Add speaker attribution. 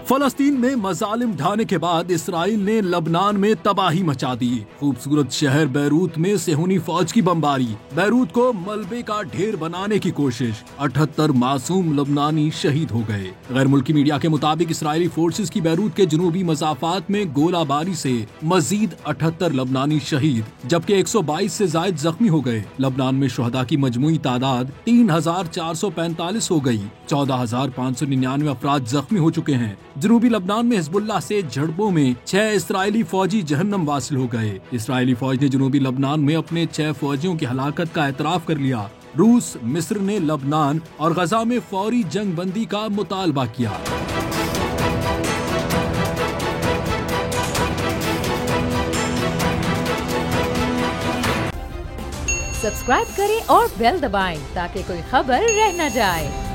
Speaker 1: फलस्तीन में मजालिम ढाने के बाद इसराइल ने लबनान में तबाही मचा दी। खूबसूरत शहर बैरूत में सेहूनी फौज की बमबारी, बैरूत को मलबे का ढेर बनाने की कोशिश, 78 मासूम लबनानी शहीद हो गए। गैर मुल्की मीडिया के मुताबिक इसराइली फोर्सेस की बैरूत के जनूबी मसाफात में गोलाबारी से मजीद 78 लबनानी शहीद जबकि 122 से जायद जख्मी हो गए। लबनान में शुहदा की मजमूई तादाद 3445 हो गई। 14,599 अफराद जख्मी हो चुके हैं। जनूबी लबनान में हिजबुल्लाह से झड़पों में 6 इसराइली फौजी जहन्नम वासिल हो गए। इसराइली फौज ने जनूबी लबनान में अपने 6 फौजियों की हलाकत का एतराफ कर लिया। रूस, मिस्र ने लबनान और गजा में फौरी जंग बंदी का मुतालबा किया।
Speaker 2: सब्सक्राइब करें और बेल दबाएं ताकि कोई खबर रह न जाए।